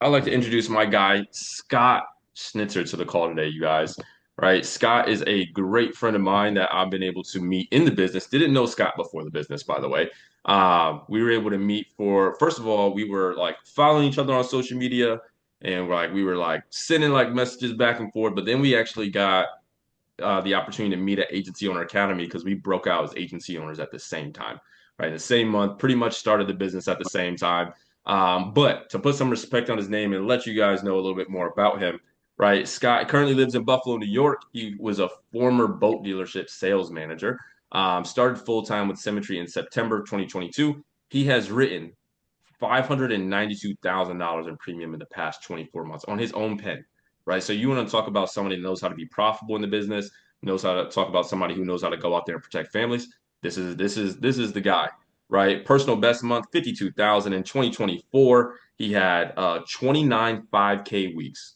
I'd like to introduce my guy, Scott Schnitzer, to the call today, you guys. Right? Scott is a great friend of mine that I've been able to meet in the business. Didn't know Scott before the business, by the way. We were able to meet for, first of all, we were like following each other on social media and we were like sending like messages back and forth. But then we actually got the opportunity to meet at Agency Owner Academy because we broke out as agency owners at the same time, right? In the same month, pretty much started the business at the same time. But to put some respect on his name and let you guys know a little bit more about him, right? Scott currently lives in Buffalo, New York. He was a former boat dealership sales manager. Started full time with Symmetry in September of 2022. He has written $592,000 in premium in the past 24 months on his own pen, right? So you want to talk about somebody that knows how to be profitable in the business, knows how to talk about somebody who knows how to go out there and protect families. This is the guy, right? Personal best month 52,000 in 2024. He had 29 5K weeks.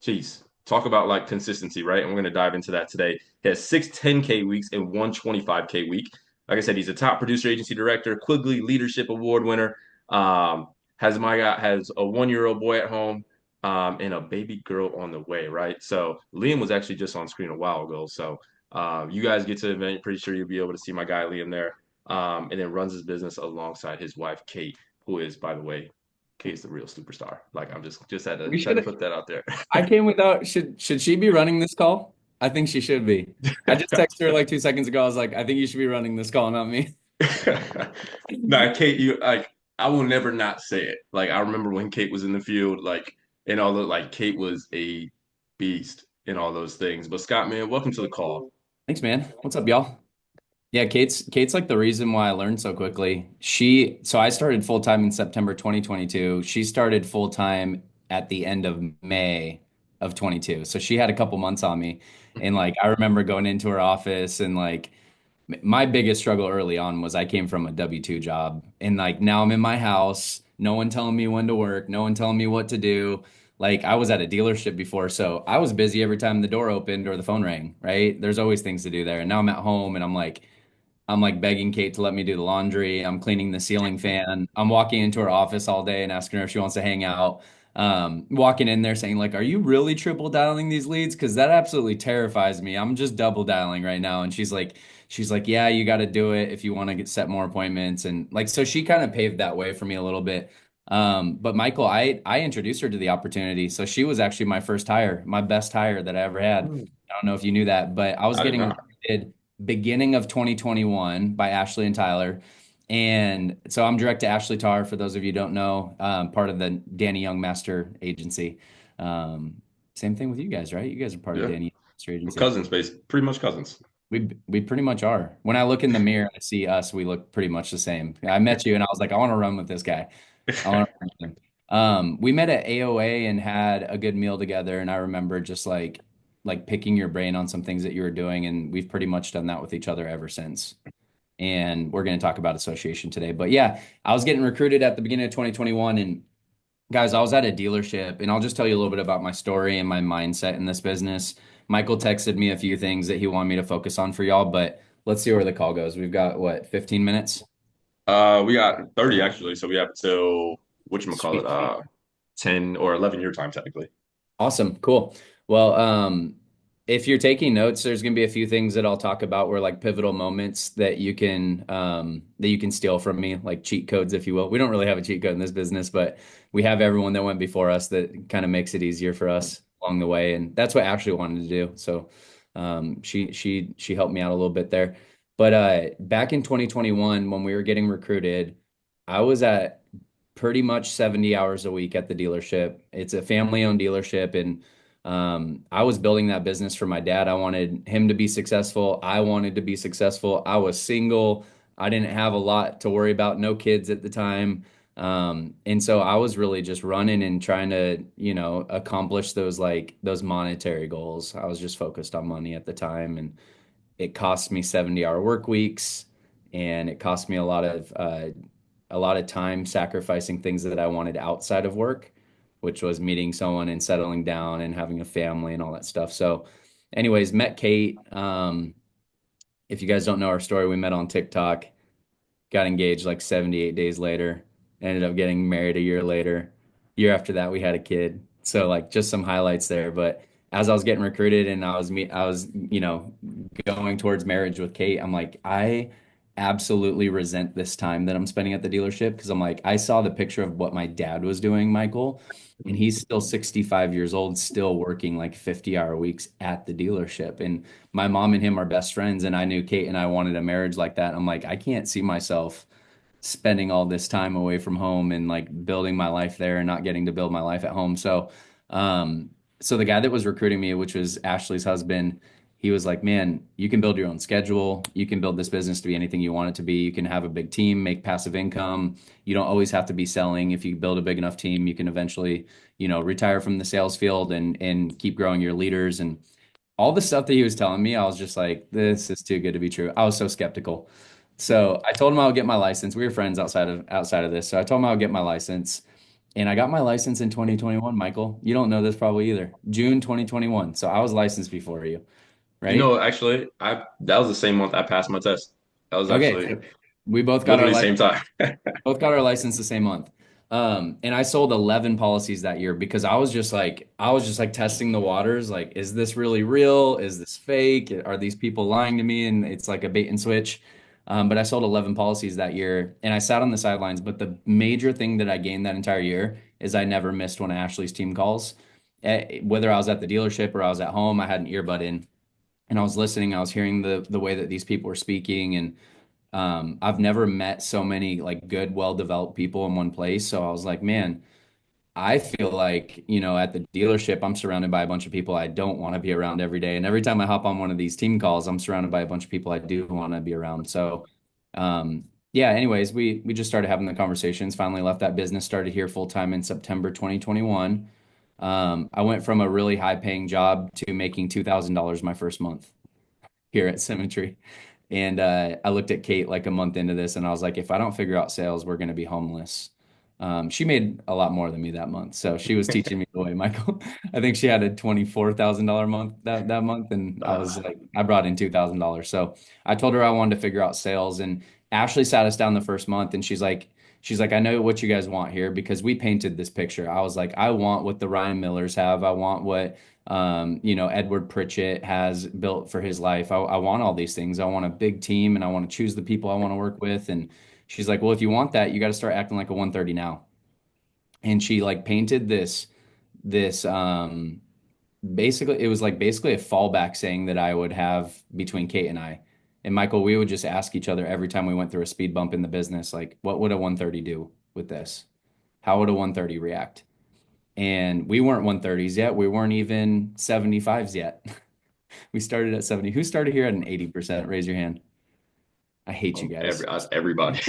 Jeez, talk about like consistency, right? And we're gonna dive into that today. He has six 10K weeks and one 25K week. Like I said, he's a top producer agency director, Quigley Leadership Award winner. Has a 1 year old boy at home, and a baby girl on the way, right? So Liam was actually just on screen a while ago. So you guys get to the event, pretty sure you'll be able to see my guy Liam there. And then runs his business alongside his wife Kate, who is, by the way, Kate's the real superstar. Like I'm just had to We just had to should. put that out there. I came without. Should she be running this call? I think she should be. I just texted her like 2 seconds ago. I was like, I think you should be running this call, not me. Nah, Kate, you like I will never not say it. Like I remember when Kate was in the field, like and all the like Kate was a beast in all those things. But Scott, man, welcome to the call. Thanks, man. What's up, y'all? Yeah, Kate's like the reason why I learned so quickly. So I started full time in September 2022. She started full time at the end of May of 22. So she had a couple months on me. And like I remember going into her office and like my biggest struggle early on was I came from a W-2 job and like now I'm in my house, no one telling me when to work, no one telling me what to do. Like I was at a dealership before, so I was busy every time the door opened or the phone rang, right? There's always things to do there. And now I'm at home and I'm like begging Kate to let me do the laundry. I'm cleaning the ceiling fan. I'm walking into her office all day and asking her if she wants to hang out. Walking in there saying like, "Are you really triple dialing these leads? Because that absolutely terrifies me. I'm just double dialing right now." And she's like, "Yeah, you got to do it if you want to get set more appointments." And like, so she kind of paved that way for me a little bit. But Michael, I introduced her to the opportunity, so she was actually my first hire, my best hire that I ever had. I don't know if you knew that, but I was I did getting not. recruited beginning of 2021 by Ashley and Tyler. And so I'm direct to Ashley Tar, for those of you who don't know, part of the Danny Young Master Agency. Same thing with you guys, right? You guys are part of Yeah. Danny Young Master We're Agency. cousins, pretty much cousins. We pretty much are. When I look in the mirror and I see us, we look pretty much the same. I met you and I was like, I want to run with this guy. I want to run with him. We met at AOA and had a good meal together, and I remember just like picking your brain on some things that you were doing, and we've pretty much done that with each other ever since. And we're going to talk about association today. But yeah, I was getting recruited at the beginning of 2021, and guys, I was at a dealership, and I'll just tell you a little bit about my story and my mindset in this business. Michael texted me a few things that he wanted me to focus on for y'all, but let's see where the call goes. We've got what, 15 minutes? We got 30 actually, so we have till whatchamacallit, Sweet. 10 or 11 your time technically. Awesome. Cool. Well, if you're taking notes, there's going to be a few things that I'll talk about where like pivotal moments that you can steal from me, like cheat codes, if you will. We don't really have a cheat code in this business, but we have everyone that went before us that kind of makes it easier for us along the way, and that's what Ashley wanted to do. So, she helped me out a little bit there. But back in 2021, when we were getting recruited, I was at pretty much 70 hours a week at the dealership. It's a family-owned dealership, and I was building that business for my dad. I wanted him to be successful. I wanted to be successful. I was single. I didn't have a lot to worry about, no kids at the time. And so I was really just running and trying to, accomplish those monetary goals. I was just focused on money at the time, and it cost me 70-hour work weeks, and it cost me a lot of time sacrificing things that I wanted outside of work, which was meeting someone and settling down and having a family and all that stuff. So, anyways, met Kate. If you guys don't know our story, we met on TikTok, got engaged like 78 days later, ended up getting married a year later. Year after that, we had a kid. So like just some highlights there. But as I was getting recruited and I was, going towards marriage with Kate, I'm like, I absolutely resent this time that I'm spending at the dealership because I'm like, I saw the picture of what my dad was doing, Michael, and he's still 65 years old, still working like 50-hour weeks at the dealership. And my mom and him are best friends, and I knew Kate and I wanted a marriage like that. I'm like, I can't see myself spending all this time away from home and like building my life there and not getting to build my life at home. Um, so the guy that was recruiting me, which was Ashley's husband, he was like, "Man, you can build your own schedule. You can build this business to be anything you want it to be. You can have a big team, make passive income. You don't always have to be selling. If you build a big enough team, you can eventually, retire from the sales field and keep growing your leaders." And all the stuff that he was telling me, I was just like, this is too good to be true. I was so skeptical. So I told him I would get my license. We were friends outside of this. So I told him I would get my license. And I got my license in 2021, Michael. You don't know this probably either. June 2021. So I was licensed before you, You right? know, actually, I that was the same month I passed my test. That was Okay. actually So we both got our literally the same license. time. Both got our license the same month. And I sold 11 policies that year because I was just like testing the waters. Like, is this really real? Is this fake? Are these people lying to me? And it's like a bait and switch. But I sold 11 policies that year and I sat on the sidelines. But the major thing that I gained that entire year is I never missed one of Ashley's team calls. Whether I was at the dealership or I was at home, I had an earbud in and I was listening. I was hearing the way that these people were speaking, and I've never met so many like good, well-developed people in one place. So I was like, man, I feel like, at the dealership, I'm surrounded by a bunch of people I don't want to be around every day. And every time I hop on one of these team calls, I'm surrounded by a bunch of people I do want to be around. So, yeah, anyways, we just started having the conversations, finally left that business, started here full time in September 2021. I went from a really high paying job to making $2,000 my first month here at Symmetry. And I looked at Kate like a month into this, and I was like, if I don't figure out sales, we're going to be homeless. She made a lot more than me that month, so she was teaching me the way, Michael. I think she had a $24,000 month that month, and I was Uh, like, I brought in $2,000. So I told her I wanted to figure out sales, and Ashley sat us down the first month, and she's like, I know what you guys want here because we painted this picture. I was like, I want what the Ryan Millers have. I want what Edward Pritchett has built for his life. I want all these things. I want a big team and I want to choose the people I want to work with. And she's like, well, if you want that, you got to start acting like a 130 now. And she like painted this basically it was like basically a fallback saying that I would have between Kate and I. And Michael, we would just ask each other every time we went through a speed bump in the business, like, what would a 130 do with this? How would a 130 react? And we weren't 130s yet. We weren't even 75s yet. We started at 70. Who started here at an 80%? Raise your hand. I hate you guys. everybody,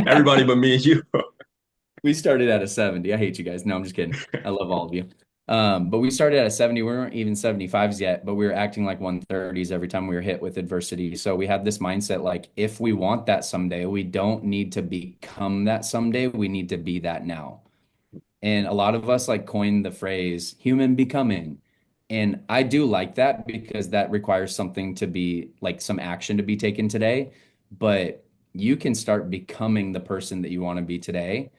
everybody but me and you. We started at a 70. I hate you guys. No, I'm just kidding. I love all of you. But we started at a 70. We weren't even 75s yet, but we were acting like 130s every time we were hit with adversity. So we had this mindset like, if we want that someday, we don't need to become that someday. We need to be that now. And a lot of us like coined the phrase human becoming. And I do like that because that requires something to be like some action to be taken today. But you can start becoming the person that you want to be today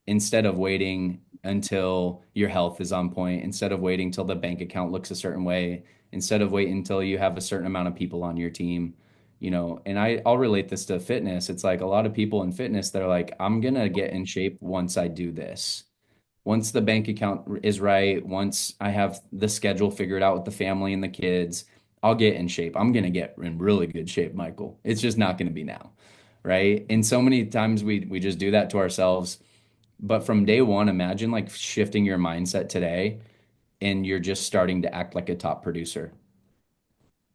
instead of waiting until your health is on point, instead of waiting till the bank account looks a certain way, instead of waiting until you have a certain amount of people on your team. And I'll relate this to fitness. It's like a lot of people in fitness, they're like, I'm gonna get in shape once I do this. Once the bank account is right, once I have the schedule figured out with the family and the kids, I'll get in shape. I'm going to get in really good shape, Michael. It's just not going to be now. Right. And so many times we just do that to ourselves. But from day one, imagine like shifting your mindset today and you're just starting to act like a top producer.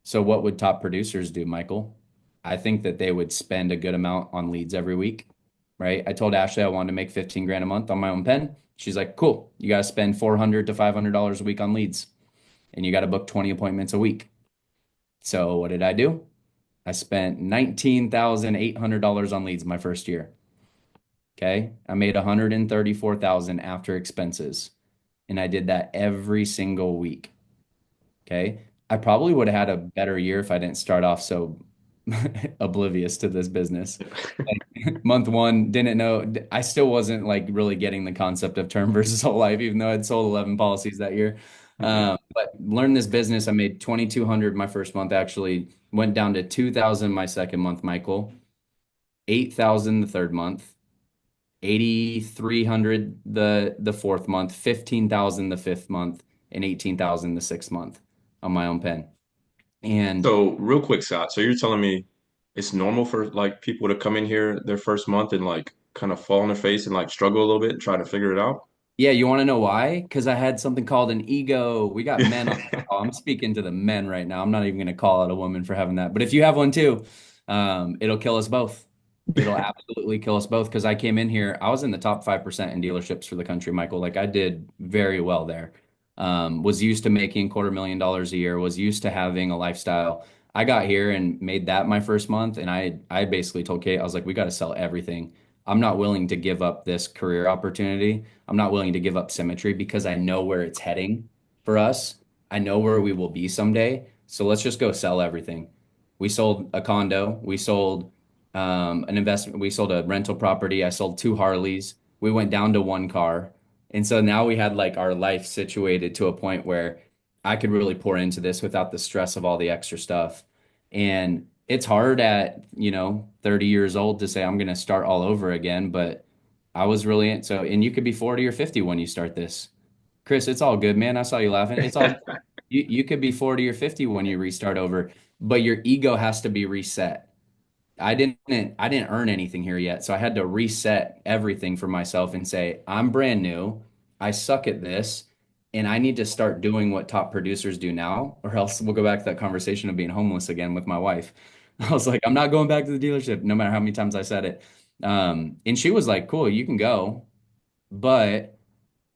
So what would top producers do, Michael? I think that they would spend a good amount on leads every week, right? I told Ashley I wanted to make 15 grand a month on my own pen. She's like, cool. You got to spend 400 to $500 a week on leads and you got to book 20 appointments a week. So what did I do? I spent $19,800 on leads my first year. Okay. I made 134,000 after expenses. And I did that every single week. Okay. I probably would have had a better year if I didn't start off so oblivious to this business. Like, month one, didn't know. I still wasn't like really getting the concept of term versus whole life, even though I'd sold 11 policies that year. Mhm. But learned this business. I made 2,200 my first month, actually went down to 2,000 my second month, Michael, 8,000 the third month, 8,300 the fourth month, 15,000 the fifth month, and 18,000 the sixth month on my own pen. And So real quick, Scott. So you're telling me it's normal for like people to come in here their first month and like kind of fall on their face and like struggle a little bit and try to figure it out? yeah, you want to know why? Because I had something called an ego. We got men on the call. I'm speaking to the men right now. I'm not even going to call out a woman for having that. But if you have one too, it'll kill us both. It'll absolutely kill us both. Because I came in here, I was in the top 5% in dealerships for the country, Michael. Like I did very well there. Was used to making $250,000 a year, was used to having a lifestyle. I got here and made that my first month. And I basically told Kate, I was like, we got to sell everything. I'm not willing to give up this career opportunity. I'm not willing to give up symmetry because I know where it's heading for us. I know where we will be someday. So let's just go sell everything. We sold a condo. We sold an investment. We sold a rental property. I sold two Harleys. We went down to one car. And so now we had like our life situated to a point where I could really pour into this without the stress of all the extra stuff. And it's hard at, 30 years old to say I'm going to start all over again, but I was really so, and you could be 40 or 50 when you start this. Chris, it's all good, man. I saw you laughing. It's all you could be 40 or 50 when you restart over, but your ego has to be reset. I didn't earn anything here yet, so I had to reset everything for myself and say, I'm brand new. I suck at this, and I need to start doing what top producers do now, or else we'll go back to that conversation of being homeless again with my wife. I was like, I'm not going back to the dealership, no matter how many times I said it. And she was like, cool, you can go, but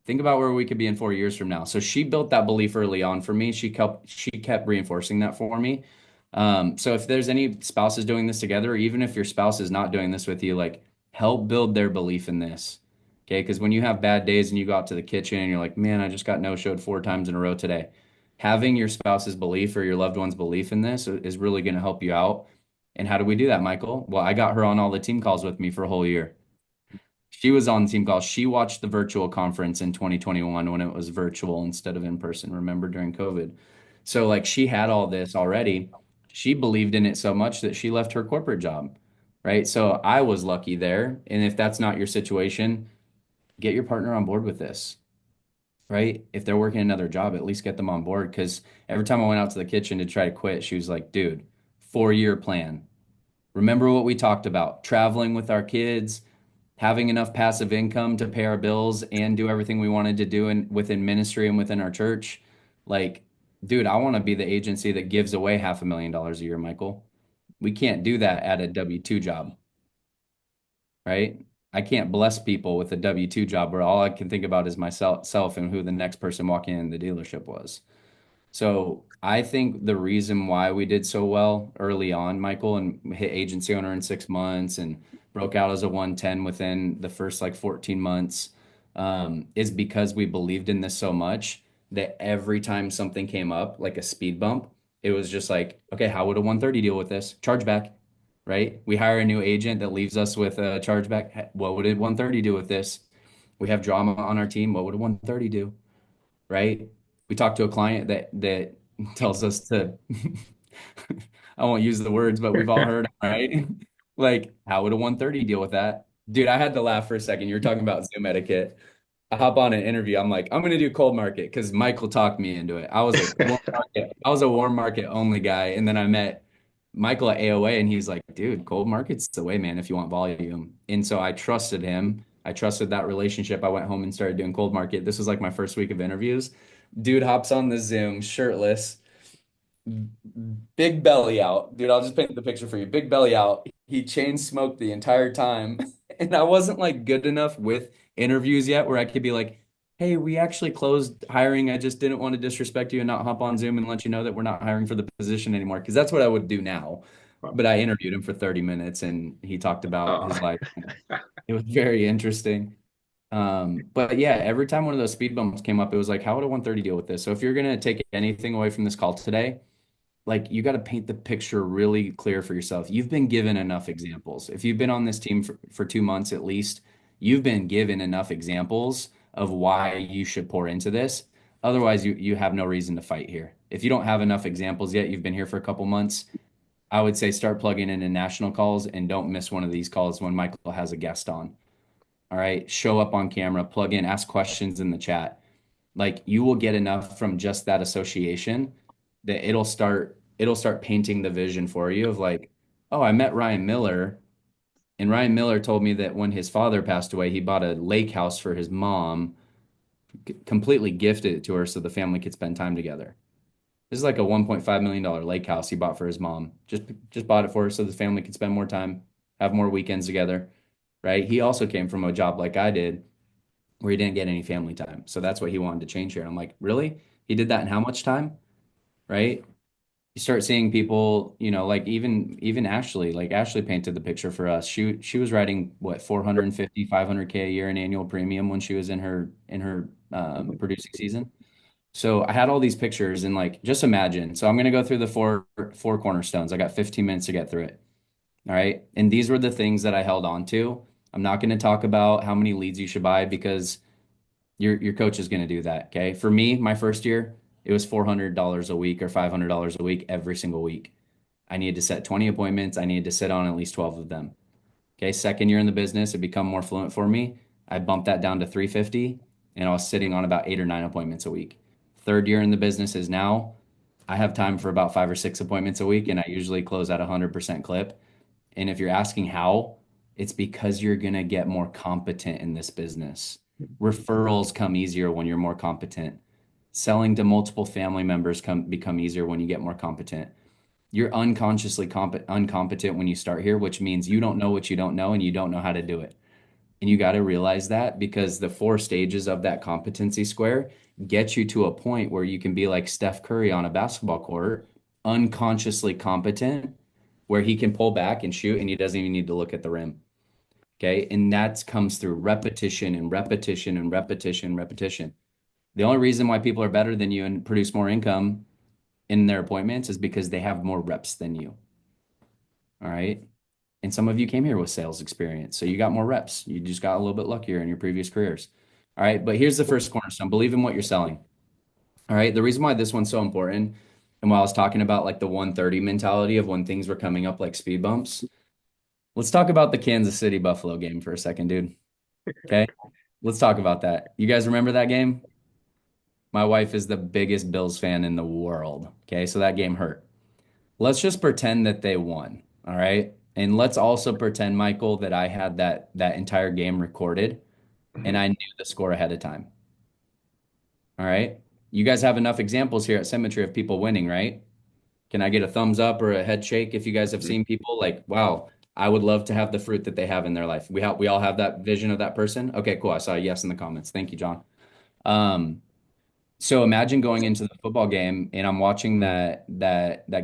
think about where we could be in 4 years from now. So she built that belief early on for me. She kept reinforcing that for me. So if there's any spouses doing this together, or even if your spouse is not doing this with you, like help build their belief in this. Okay. Because when you have bad days and you go out to the kitchen and you're like, man, I just got no-showed 4 times in a row today. Having your spouse's belief or your loved one's belief in this is really going to help you out. And how do we do that, Michael? Well, I got her on all the team calls with me for a whole year. She was on team call. She watched the virtual conference in 2021 when it was virtual instead of in person, remember during COVID. So like she had all this already. She believed in it so much that she left her corporate job, right? So I was lucky there. And if that's not your situation, get your partner on board with this, right? If they're working another job, at least get them on board. Because every time I went out to the kitchen to try to quit, she was like, dude, 4 year plan. Remember what we talked about, traveling with our kids, having enough passive income to pay our bills and do everything we wanted to do within ministry and within our church. Like, dude, I want to be the agency that gives away $500,000 a year, Michael. We can't do that at a W-2 job, right? I can't bless people with a W-2 job where all I can think about is myself and who the next person walking in the dealership was. So I think the reason why we did so well early on, Michael, and hit agency owner in 6 months and broke out as a 110 within the first like 14 months, is because we believed in this so much that every time something came up, like a speed bump, it was just like, okay, how would a 130 deal with this? Chargeback, right? We hire a new agent that leaves us with a chargeback. What would a 130 do with this? We have drama on our team. What would a 130 do? Right? We talked to a client that tells us to I won't use the words, but we've all heard, right? Like, how would a 130 deal with that? Dude, I had to laugh for a second. You're talking about Zoom etiquette. I hop on an interview. I'm like, I'm gonna do cold market because Michael talked me into it. I was a warm market only guy. And then I met Michael at AOA and he's like, dude, cold market's the way, man, if you want volume. And so I trusted him. I trusted that relationship. I went home and started doing cold market. This was like my first week of interviews. Dude hops on the Zoom, shirtless, big belly out. Dude, I'll just paint the picture for you. Big belly out. He chain smoked the entire time. And I wasn't like good enough with interviews yet where I could be like, hey, we actually closed hiring. I just didn't want to disrespect you and not hop on Zoom and let you know that we're not hiring for the position anymore. Because that's what I would do now. But I interviewed him for 30 minutes and he talked about Uh, his life. It was very interesting. But yeah, every time one of those speed bumps came up, it was like, how would a 130 deal with this? So if you're gonna take anything away from this call today, like you got to paint the picture really clear for yourself. You've been given enough examples. If you've been on this team for 2 months at least, you've been given enough examples of why you should pour into this. Otherwise, you have no reason to fight here. If you don't have enough examples yet, you've been here for a couple months, I would say start plugging in national calls and don't miss one of these calls when Michael has a guest on. All right. Show up on camera, plug in, ask questions in the chat. Like you will get enough from just that association that it'll start painting the vision for you of like, oh, I met Ryan Miller, and Ryan Miller told me that when his father passed away, he bought a lake house for his mom, completely gifted it to her so the family could spend time together. This is like a $1.5 million lake house he bought for his mom. Just bought it for her so the family could spend more time, have more weekends together, right? He also came from a job like I did where he didn't get any family time. So that's what he wanted to change here. And I'm like, really? He did that in how much time? Right? You start seeing people, like even Ashley, like Ashley painted the picture for us. She was writing what 450, 500K a year in annual premium when she was in her producing season. So I had all these pictures and like just imagine. So I'm gonna go through the four cornerstones. I got 15 minutes to get through it. All right. And these were the things that I held on to. I'm not going to talk about how many leads you should buy because your coach is going to do that. Okay. For me, my first year, it was $400 a week or $500 a week every single week. I needed to set 20 appointments. I needed to sit on at least 12 of them. Okay. Second year in the business, it become more fluent for me. I bumped that down to 350 and I was sitting on about 8 or 9 appointments a week. Third year in the business is now I have time for about 5 or 6 appointments a week and I usually close at 100% clip. And if you're asking how, it's because you're going to get more competent in this business. Referrals come easier when you're more competent. Selling to multiple family members become easier when you get more competent. You're unconsciously uncompetent when you start here, which means you don't know what you don't know and you don't know how to do it. And you got to realize that because the four stages of that competency square get you to a point where you can be like Steph Curry on a basketball court, unconsciously competent, where he can pull back and shoot and he doesn't even need to look at the rim. Okay. And that comes through repetition and repetition and repetition, repetition. The only reason why people are better than you and produce more income in their appointments is because they have more reps than you. All right. And some of you came here with sales experience. So you got more reps. You just got a little bit luckier in your previous careers. All right. But here's the first cornerstone, believe in what you're selling. All right. The reason why this one's so important, and while I was talking about like the 130 mentality of when things were coming up like speed bumps, let's talk about the Kansas City Buffalo game for a second, dude. Okay. Let's talk about that. You guys remember that game? My wife is the biggest Bills fan in the world. Okay. So that game hurt. Let's just pretend that they won. All right. And let's also pretend, Michael, that I had that entire game recorded and Mhm. I knew the score ahead of time. All right. You guys have enough examples here at Symmetry of people winning, right? Can I get a thumbs up or a head shake if you guys have Mhm. seen people like, wow, I would love to have the fruit that they have in their life. We all have that vision of that person. Okay, cool. I saw a yes in the comments. Thank you, John. Um, so imagine going into the football game and I'm watching that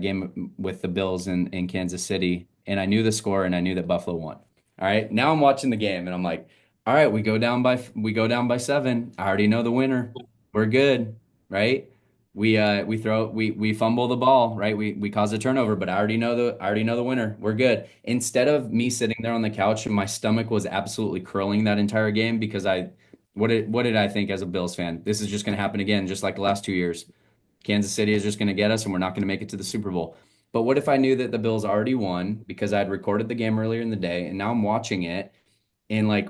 game with the Bills in Kansas City, and I knew the score and I knew that Buffalo won. All right, now I'm watching the game and I'm like, all right, we go down by 7. I already know the winner. We're good, right? We fumble the ball, right? We cause a turnover, but I already know the winner. We're good. Instead of me sitting there on the couch and my stomach was absolutely curling that entire game because what did I think as a Bills fan? This is just going to happen again, just like the last 2 years. Kansas City is just going to get us, and we're not going to make it to the Super Bowl. But what if I knew that the Bills already won because I had recorded the game earlier in the day, and now I'm watching it, and like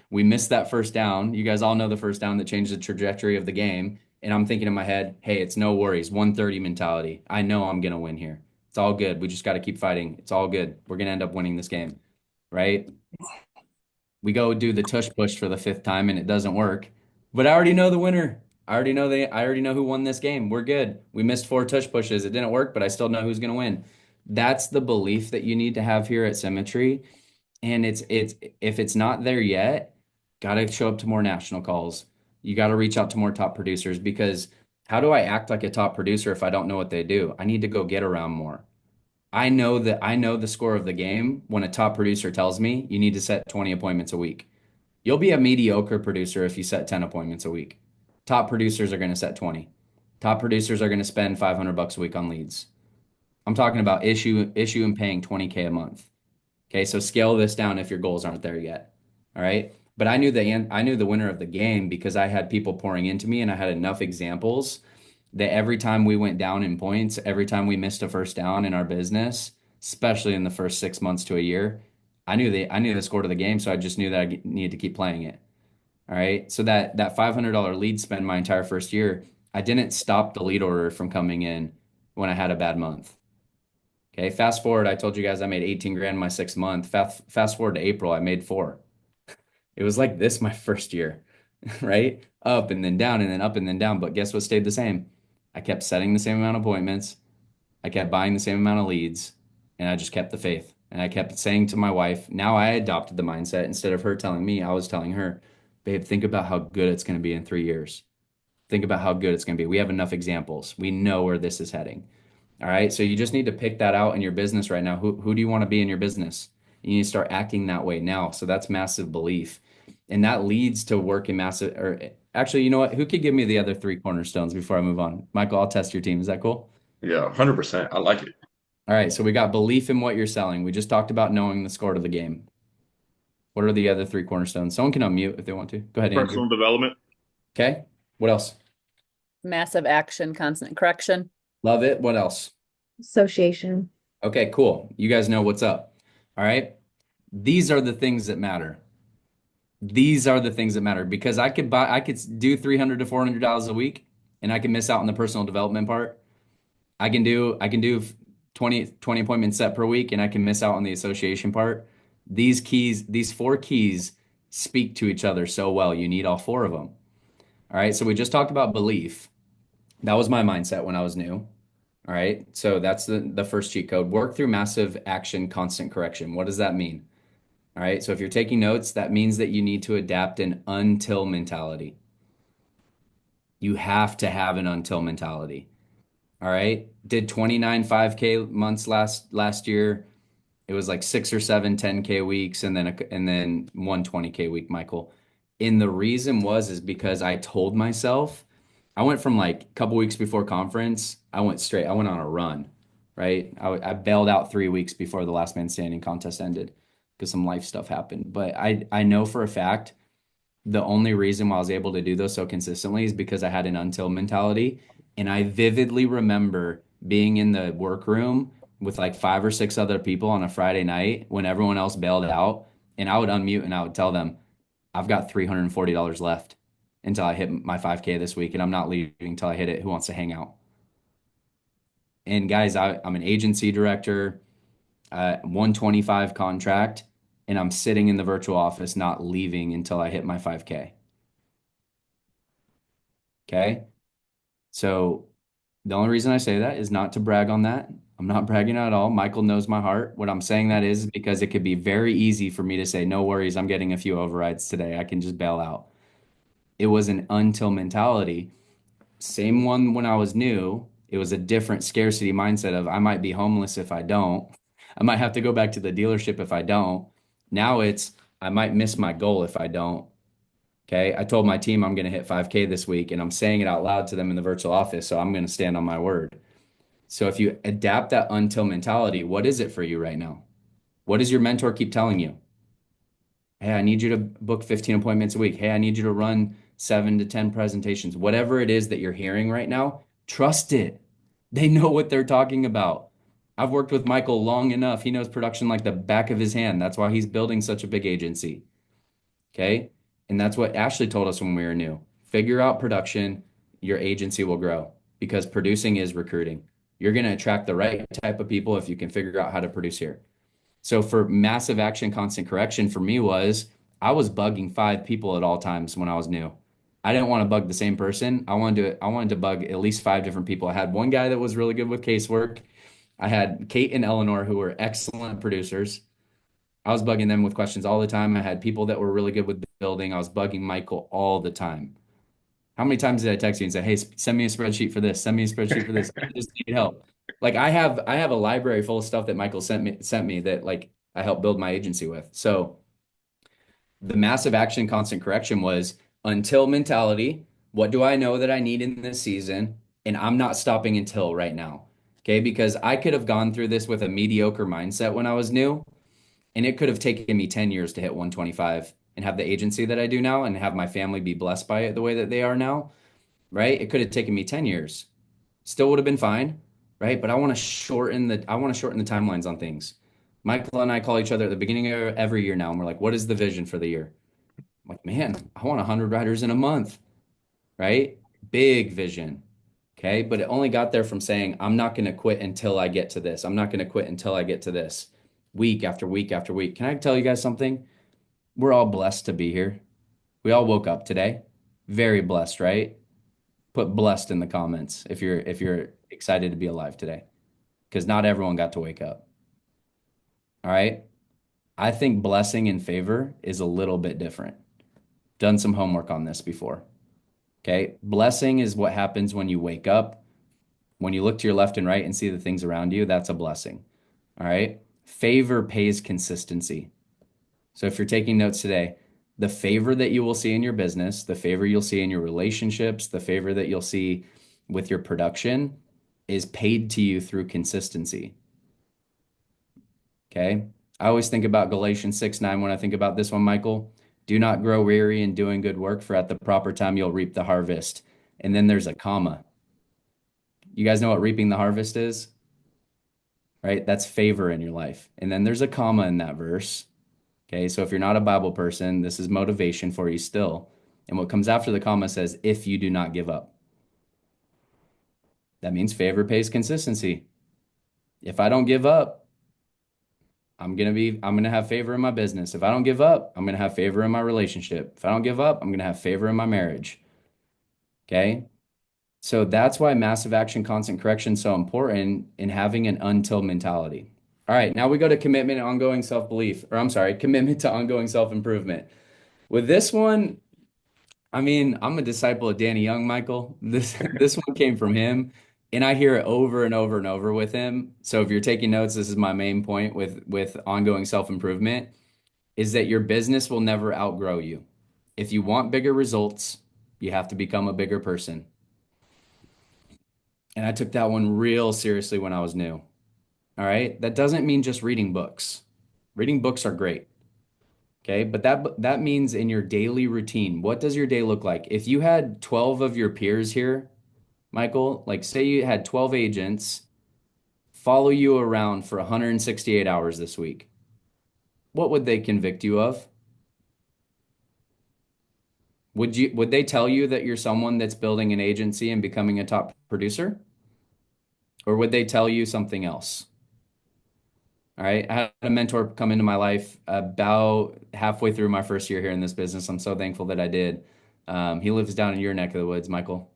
we missed that first down. You guys all know the first down that changed the trajectory of the game. And I'm thinking in my head, hey, it's no worries. 130 mentality. I know I'm going to win here. It's all good. We just got to keep fighting. It's all good. We're going to end up winning this game, right? We go do the tush push for the fifth time and it doesn't work. But I already know the winner. I already know who won this game. We're good. We missed 4 tush pushes. It didn't work, but I still know who's going to win. That's the belief that you need to have here at Symmetry. And it's if it's not there yet, gotta show up to more national calls. You gotta reach out to more top producers because how do I act like a top producer if I don't know what they do? I need to go get around more. I know the score of the game when a top producer tells me you need to set 20 appointments a week. You'll be a mediocre producer if you set 10 appointments a week. Top producers are going to set 20. Top producers are going to spend $500 a week on leads. I'm talking about issue and paying 20K a month. Okay, so scale this down if your goals aren't there yet. All right. But I knew the winner of the game because I had people pouring into me and I had enough examples that every time we went down in points, every time we missed a first down in our business, especially in the first 6 months to a year, I knew the score to the game, so I just knew that I needed to keep playing it. All right. So that $500 lead spend my entire first year, I didn't stop the lead order from coming in when I had a bad month. Okay. Fast forward, I told you guys I made 18 grand my 6th month. Fast forward to April, I made four. It was like this my first year, right? Up and then down and then up and then down. But guess what stayed the same? I kept setting the same amount of appointments. I kept buying the same amount of leads, and I just kept the faith. And I kept saying to my wife, now I adopted the mindset. Instead of her telling me, I was telling her, babe, think about how good it's going to be in 3 years. Think about how good it's going to be. We have enough examples. We know where this is heading. All right. So you just need to pick that out in your business right now. Who do you want to be in your business? You need to start acting that way now. So that's massive belief. And that leads to working massive, or actually, you know what? Who could give me the other three cornerstones before I move on? Michael, I'll test your team. Is that cool? Yeah, 100%. I like it. All right. So we got belief in what you're selling. We just talked about knowing the score to the game. What are the other three cornerstones? Someone can unmute if they want to. Go ahead, Andrew. Personal development. Okay. What else? Massive action, constant correction. Love it. What else? Association. Okay, cool. You guys know what's up. All right. These are the things that matter. These are the things that matter because I could do 300 to $400 a week and I can miss out on the personal development part. I can do 20 appointments set per week and I can miss out on the association part. These four keys speak to each other so well. You need all four of them. All right. So we just talked about belief. That was my mindset when I was new. All right. So that's the first cheat code. Work through massive action, constant correction. What does that mean? All right. So if you're taking notes, that means that you need to adapt an until mentality. You have to have an until mentality. All right. Did 29 5K months last year. It was like 6 or 7 10K weeks and then one 20K week, Michael. And the reason is because I told myself I went from like a couple weeks before conference, I went on a run, right? I bailed out 3 weeks before the last man standing contest ended because some life stuff happened. But I know for a fact the only reason why I was able to do those so consistently is because I had an until mentality. And I vividly remember being in the workroom with like 5 or 6 other people on a Friday night when everyone else bailed out. And I would unmute and I would tell them, I've got $340 left until I hit my 5K this week, and I'm not leaving until I hit it. Who wants to hang out? And guys, I'm an agency director, 125 contract, and I'm sitting in the virtual office, not leaving until I hit my 5K. Okay. So the only reason I say that is not to brag on that. I'm not bragging at all. Michael knows my heart. What I'm saying that is because it could be very easy for me to say, no worries, I'm getting a few overrides today. I can just bail out. It was an until mentality. Same one when I was new. It was a different scarcity mindset of I might be homeless if I don't. I might have to go back to the dealership if I don't. Now it's I might miss my goal if I don't. Okay. I told my team I'm going to hit 5K this week and I'm saying it out loud to them in the virtual office. So I'm going to stand on my word. So if you adapt that until mentality, what is it for you right now? What does your mentor keep telling you? Hey, I need you to book 15 appointments a week. Hey, I need you to run 7 to 10 presentations. Whatever it is that you're hearing right now, trust it. They know what they're talking about. I've worked with Michael long enough. He knows production like the back of his hand. That's why he's building such a big agency. Okay. And that's what Ashley told us when we were new. Figure out production, your agency will grow because producing is recruiting. You're going to attract the right type of people if you can figure out how to produce here. So for massive action, constant correction for me was I was bugging 5 people at all times when I was new. I didn't want to bug the same person. I wanted to bug at least 5 different people. I had one guy that was really good with casework. I had Kate and Eleanor who were excellent producers. I was bugging them with questions all the time. I had people that were really good with building. I was bugging Michael all the time. How many times did I text you and say, "Hey, send me a spreadsheet for this. Send me a spreadsheet for this. I just need help." Like I have a library full of stuff that Michael sent me that like I helped build my agency with. So the massive action constant correction was until mentality. What do I know that I need in this season? And I'm not stopping until right now. Okay, because I could have gone through this with a mediocre mindset when I was new, and it could have taken me 10 years to hit 125 and have the agency that I do now and have my family be blessed by it the way that they are now, right? It could have taken me 10 years. Still would have been fine, right? But I want to shorten the timelines on things. Michael and I call each other at the beginning of every year now, and we're like, what is the vision for the year? I'm like, man, I want 100 riders in a month, right? Big vision. Okay. But it only got there from saying, I'm not going to quit until I get to this. I'm not going to quit until I get to this, week after week after week. Can I tell you guys something? We're all blessed to be here. We all woke up today. Very blessed, right? Put blessed in the comments if you're excited to be alive today, because not everyone got to wake up. All right. I think blessing and favor is a little bit different. Done some homework on this before. Okay. Blessing is what happens when you wake up, when you look to your left and right and see the things around you. That's a blessing. All right. Favor pays consistency. So if you're taking notes today, the favor that you will see in your business, the favor you'll see in your relationships, the favor that you'll see with your production is paid to you through consistency. Okay. I always think about Galatians 6:9 when I think about this one, Michael. Do not grow weary in doing good work, for at the proper time you'll reap the harvest. And then there's a comma. You guys know what reaping the harvest is, right? That's favor in your life. And then there's a comma in that verse. Okay. So if you're not a Bible person, this is motivation for you still. And what comes after the comma says, if you do not give up. That means favor pays consistency. If I don't give up, I'm gonna have favor in my business. If I don't give up, I'm gonna have favor in my relationship. If I don't give up, I'm gonna have favor in my marriage. Okay. So that's why massive action, constant correction is so important in having an until mentality. All right, now we go to commitment and ongoing self-belief, or I'm sorry, commitment to ongoing self-improvement. With this one, I mean, I'm a disciple of Danny Young, Michael. This one came from him, and I hear it over and over and over with him. So if you're taking notes, this is my main point with ongoing self-improvement is that your business will never outgrow you. If you want bigger results, you have to become a bigger person. And I took that one real seriously when I was new. All right. That doesn't mean just reading books. Reading books are great. Okay. But that means in your daily routine, what does your day look like? If you had 12 of your peers here, Michael, like say you had 12 agents follow you around for 168 hours this week, what would they convict you of? Would they tell you that you're someone that's building an agency and becoming a top producer? Or would they tell you something else? All right. I had a mentor come into my life about halfway through my first year here in this business. I'm so thankful that I did. He lives down in your neck of the woods, Michael.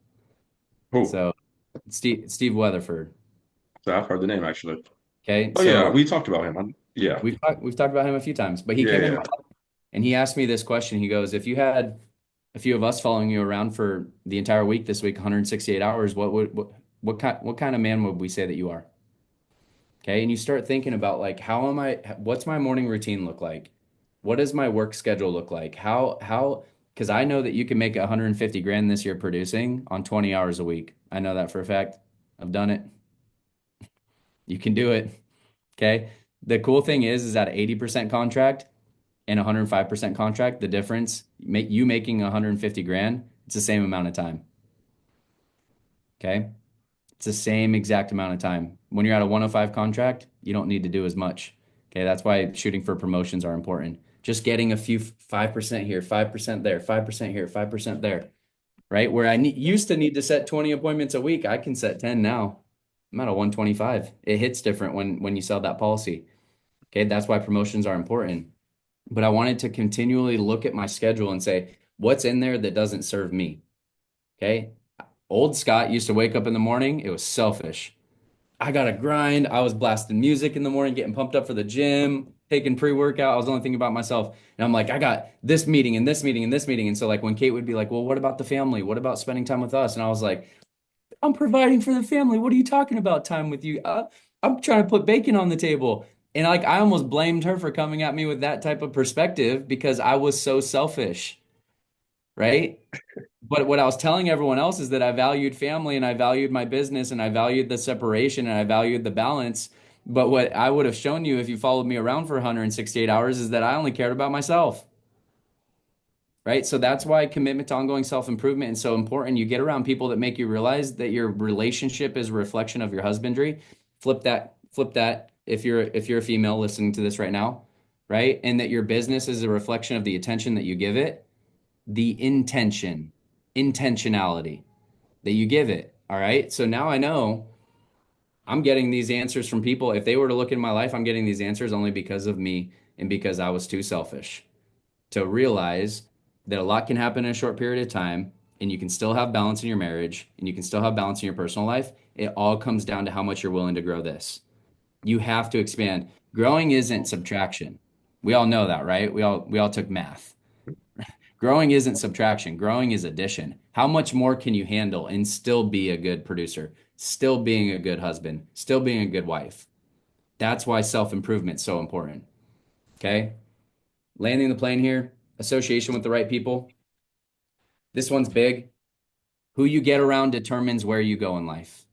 Who? So Steve Weatherford. So I've heard the name actually. Okay. Oh yeah, So we talked about him. Yeah. we've talked about him a few times, but he Yeah, came in yeah. and he asked me this question. He goes, if you had a few of us following you around for the entire week this week, 168 hours, what kind of man would we say that you are? Okay. And you start thinking about like, what's my morning routine look like? What does my work schedule look like? Because I know that you can make 150 grand this year producing on 20 hours a week. I know that for a fact. I've done it. You can do it. Okay. The cool thing is that 80% contract and 105% contract, the difference, you making 150 grand, it's the same amount of time. Okay. It's the same exact amount of time. When you're at a 105 contract, you don't need to do as much. Okay, that's why shooting for promotions are important. Just getting a few 5% here, 5% there, 5% here, 5% there, right? Where used to need to set 20 appointments a week, I can set 10 now. I'm at a 125. It hits different when you sell that policy. Okay, that's why promotions are important. But I wanted to continually look at my schedule and say, what's in there that doesn't serve me? Okay, old Scott used to wake up in the morning. It was selfish. I got to grind. I was blasting music in the morning, getting pumped up for the gym, taking pre-workout. I was only thinking about myself. And I'm like, I got this meeting and this meeting and this meeting. And so like when Kate would be like, well, what about the family? What about spending time with us? And I was like, I'm providing for the family. What are you talking about time with you? I'm trying to put bacon on the table. And like I almost blamed her for coming at me with that type of perspective because I was so selfish. right? But what I was telling everyone else is that I valued family and I valued my business and I valued the separation and I valued the balance. But what I would have shown you if you followed me around for 168 hours is that I only cared about myself, right? So that's why commitment to ongoing self-improvement is so important. You get around people that make you realize that your relationship is a reflection of your husbandry. Flip that if you're a female listening to this right now, right? And that your business is a reflection of the attention that you give it, the intentionality that you give it. All right. So now I know I'm getting these answers from people. If they were to look in my life, I'm getting these answers only because of me and because I was too selfish to realize that a lot can happen in a short period of time and you can still have balance in your marriage and you can still have balance in your personal life. It all comes down to how much you're willing to grow this. You have to expand. Growing isn't subtraction. We all know that, right? We all took math. Growing isn't subtraction, growing is addition. How much more can you handle and still be a good producer, still being a good husband, still being a good wife? That's why self-improvement is so important. Okay? Landing the plane here, association with the right people. This one's big. Who you get around determines where you go in life.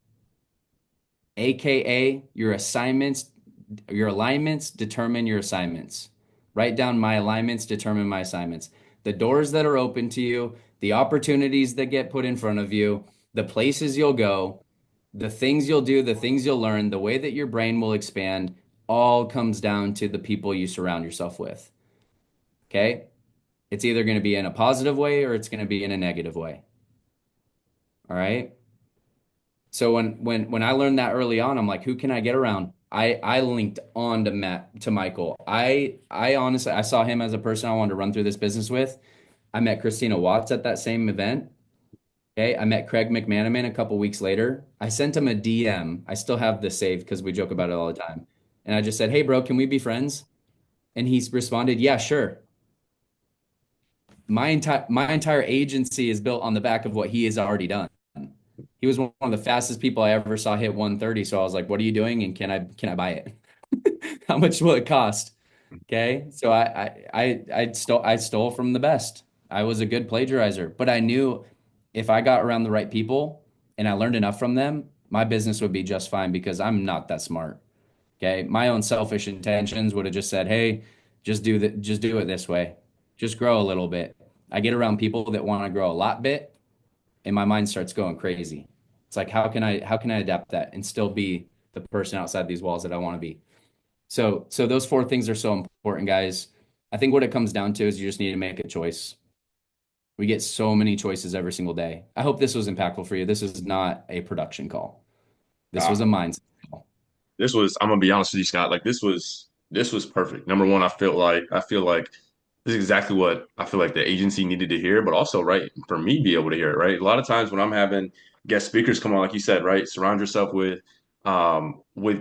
AKA your alignments determine your assignments. Write down my alignments determine my assignments. The doors that are open to you, the opportunities that get put in front of you, the places you'll go, the things you'll do, the things you'll learn, the way that your brain will expand, all comes down to the people you surround yourself with. Okay? It's either going to be in a positive way or it's going to be in a negative way. All right? So when I learned that early on, I'm like, who can I get around? I linked on to Michael. I honestly I saw him as a person I wanted to run through this business with. I met Christina Watts at that same event. Okay, I met Craig McManaman a couple weeks later. I sent him a DM. I still have this saved because we joke about it all the time. And I just said, "Hey, bro, can we be friends?" And he responded, "Yeah, sure." My entire agency is built on the back of what he has already done. He was one of the fastest people I ever saw hit 130. So I was like, "What are you doing? And can I buy it? How much will it cost?" Okay. So I stole from the best. I was a good plagiarizer, but I knew if I got around the right people and I learned enough from them, my business would be just fine because I'm not that smart. Okay. My own selfish intentions would have just said, "Hey, just do it this way. Just grow a little bit." I get around people that want to grow a lot bit and my mind starts going crazy. It's like, how can I adapt that and still be the person outside these walls that I want to be? So those four things are so important, guys. I think what it comes down to is you just need to make a choice. We get so many choices every single day. I hope this was impactful for you. This is not a production call. This was a mindset call. This was, I'm gonna be honest with you, Scott. Like this was perfect. Number one, I feel like this is exactly what I feel like the agency needed to hear, but also right for me be able to hear it, right? A lot of times when I'm having guest speakers come on, like you said, right, surround yourself with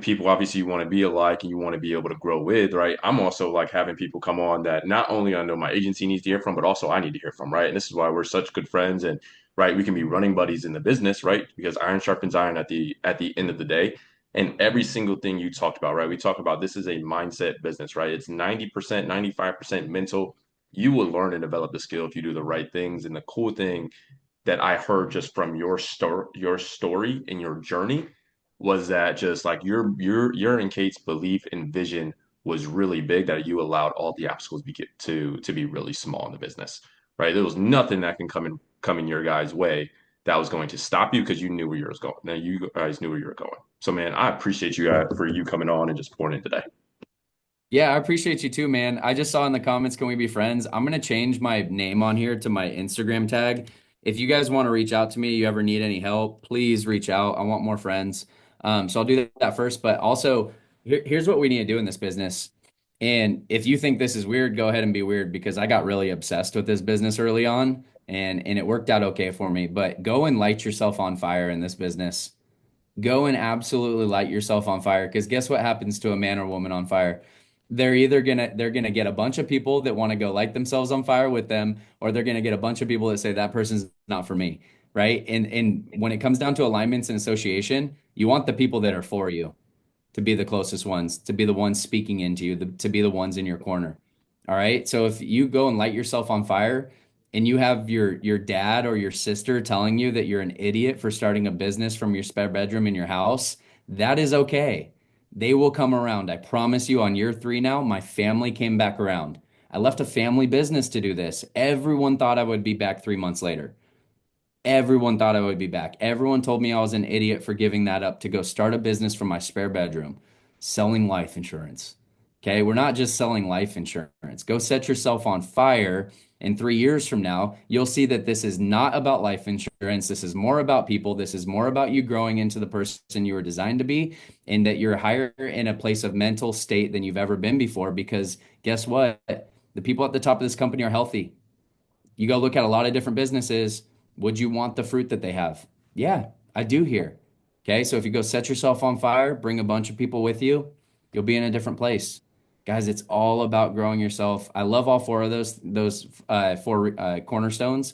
people obviously you want to be alike and you want to be able to grow with, right? I'm also like having people come on that not only I know my agency needs to hear from, but also I need to hear from, right? And this is why we're such good friends and right, we can be running buddies in the business, right? Because iron sharpens iron at the end of the day. And every single thing you talked about, right? We talk about this is a mindset business, right? It's 90%, 95% mental. You will learn and develop the skill if you do the right things. And the cool thing that I heard just from your story and your journey was that just like your and Kate's belief and vision was really big that you allowed all the obstacles to be really small in the business, right? There was nothing that can come in your guys' way that was going to stop you because you knew where you was going. Now you guys knew where you were going. So man, I appreciate you guys for you coming on and just pouring in today. Yeah, I appreciate you too, man. I just saw in the comments, can we be friends? I'm gonna change my name on here to my Instagram tag. If you guys want to reach out to me, you ever need any help, please reach out. I want more friends. So I'll do that first. But also, here's what we need to do in this business. And if you think this is weird, go ahead and be weird because I got really obsessed with this business early on and it worked out okay for me. But go and light yourself on fire in this business. Go and absolutely light yourself on fire because guess what happens to a man or woman on fire? They're gonna get a bunch of people that want to go light themselves on fire with them, or they're gonna get a bunch of people that say that person's not for me, right? And when it comes down to alignments and association, you want the people that are for you to be the closest ones, to be the ones speaking into you, to be the ones in your corner. All right. So if you go and light yourself on fire and you have your dad or your sister telling you that you're an idiot for starting a business from your spare bedroom in your house, that is okay. They will come around. I promise you, on year 3 now, my family came back around. I left a family business to do this. Everyone thought I would be back 3 months later. Everyone thought I would be back. Everyone told me I was an idiot for giving that up to go start a business from my spare bedroom, selling life insurance. Okay, we're not just selling life insurance. Go set yourself on fire. In 3 years from now, you'll see that this is not about life insurance. This is more about people. This is more about you growing into the person you were designed to be, and that you're higher in a place of mental state than you've ever been before. Because guess what? The people at the top of this company are healthy. You go look at a lot of different businesses. Would you want the fruit that they have? Yeah, I do here. Okay, so if you go set yourself on fire, bring a bunch of people with you, you'll be in a different place. Guys, it's all about growing yourself. I love all four of those four cornerstones.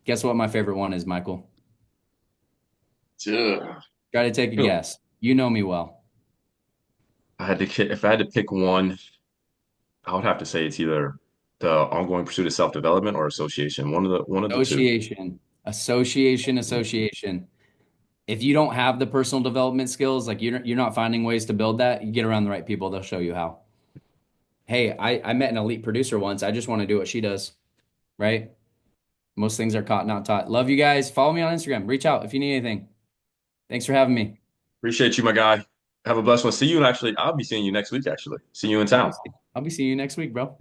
Guess what my favorite one is, Michael? Yeah. Try to take a Cool. guess. You know me well. If I had to pick one, I would have to say it's either the ongoing pursuit of self-development or association. One of the two. Association, association, association. If you don't have the personal development skills, like you're not finding ways to build that, you get around the right people, they'll show you how. Hey, I met an elite producer once. I just want to do what she does, right? Most things are caught, not taught. Love you guys. Follow me on Instagram. Reach out if you need anything. Thanks for having me. Appreciate you, my guy. Have a blessed one. See you, and actually, I'll be seeing you next week, actually. See you in I'll be, town. I'll be seeing you next week, bro.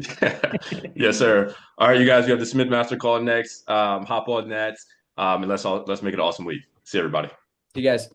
Yes, sir. All right, you guys, we have the Smith Master call next. Hop on that. And let's make it an awesome week. See everybody. See you guys.